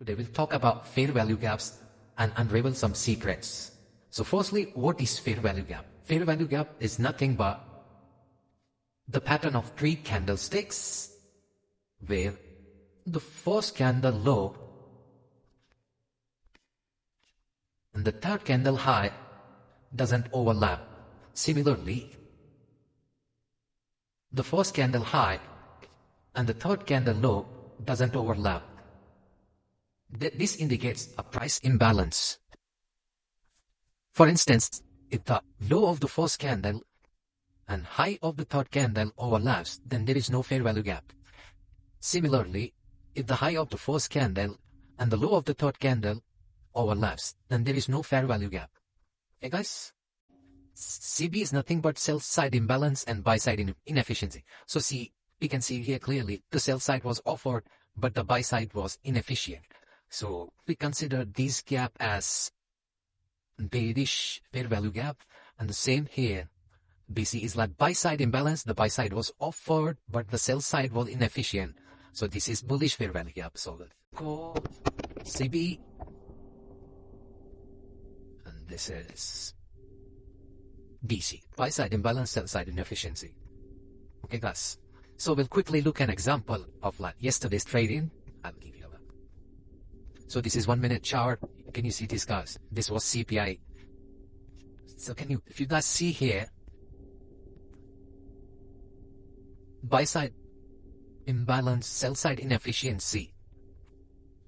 Today we'll talk about fair value gaps and unravel some secrets. So firstly, what is fair value gap? Fair value gap is nothing but the pattern of 3 candlesticks where the first candle low and the third candle high doesn't overlap. Similarly, the first candle high and the third candle low doesn't overlap. This indicates a price imbalance. For instance, if the low of the first candle and high of the third candle overlaps, then there is no fair value gap. Similarly, if the high of the first candle and the low of the third candle overlaps, then there is no fair value gap. Okay guys? CB is nothing but sell side imbalance and buy side inefficiency. So see, we can see here clearly the sell side was offered, but the buy side was inefficient. So we consider this gap as bearish fair value gap, and the same here. BC is like buy side imbalance. The buy side was offered, but the sell side was inefficient. So this is bullish fair value gap. So let's call CB, and this is BC, buy side imbalance, sell side inefficiency. Okay guys, so we'll quickly look at an example of like yesterday's trading. I'll give you a look. So this is 1 minute chart. Can you see this guys? This was CPI. So if you guys see here, buy side imbalance, sell side inefficiency.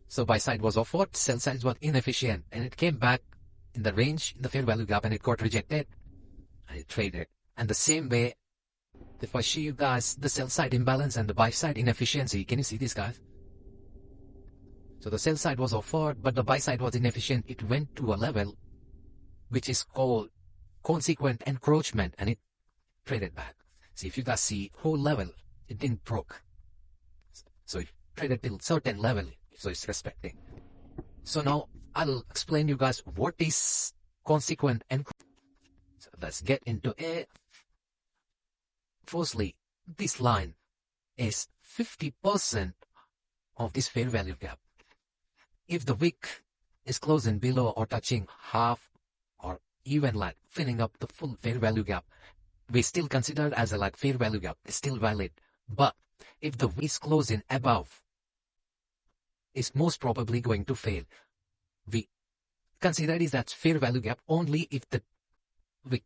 So buy side was offered, sell side was inefficient, and it came back in the range, in the fair value gap, and it got rejected, and it traded. And the same way, if I show you guys the sell side imbalance and the buy side inefficiency, can you see this guys? So the sell side was offered, but the buy side was inefficient. It went to a level which is called consequent encroachment, and it traded back. See, if you guys see whole level, it didn't broke. So it traded till certain level, so it's respecting. So now I'll explain you guys what is consequent encroachment. So let's get into it. Firstly, this line is 50% of this fair value gap. If the wick is closing below or touching half or even like filling up the full fair value gap, we still consider it as a like fair value gap. It's still valid. But if the wick is closing above, it's most probably going to fail. We consider it as fair value gap only if the wick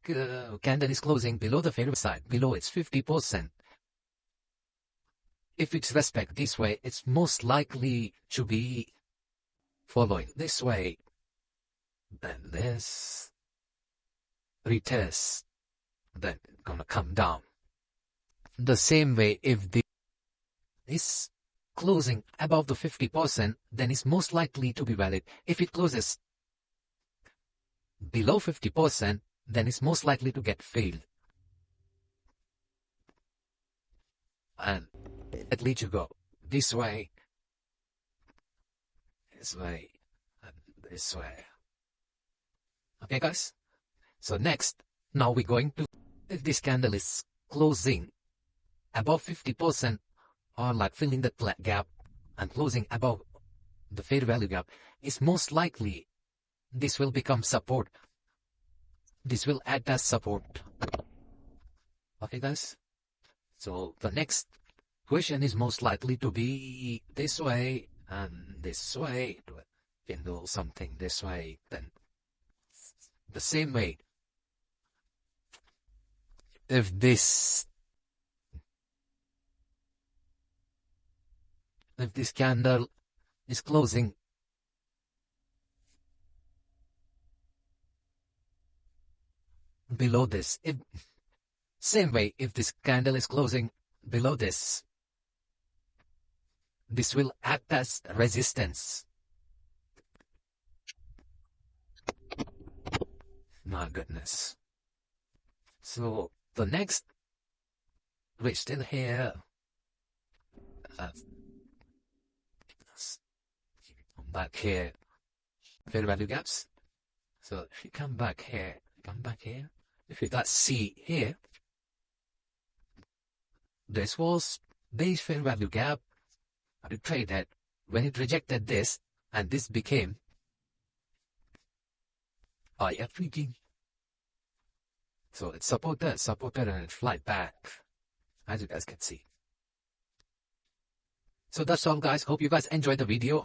candle is closing below the fair value side. Below it's 50%. If it's respect this way, it's most likely to be following this way, then this retest, then it's gonna come down. The same way, if the is closing above the 50%, then it's most likely to be valid. If it closes below 50%, then it's most likely to get failed. And it leads you go this way, this way, and this way. Okay guys, so next, now we're going to, if this candle is closing above 50% or like filling the gap and closing above the fair value gap, it's most likely this will become support. This will act as support. Okay guys, so the next question is most likely to be this way and this way. You can do something this way, then the same way. If this candle is closing below this, same way, if this candle is closing below this, this will act as resistance. My goodness. So the next, we're still here. Back here, fair value gaps. So if you come back here, if you guys see here, this was base fair value gap. I traded when it rejected this, and this became IFVG. So it supported, and it flight back, as you guys can see. So that's all, guys. Hope you guys enjoyed the video.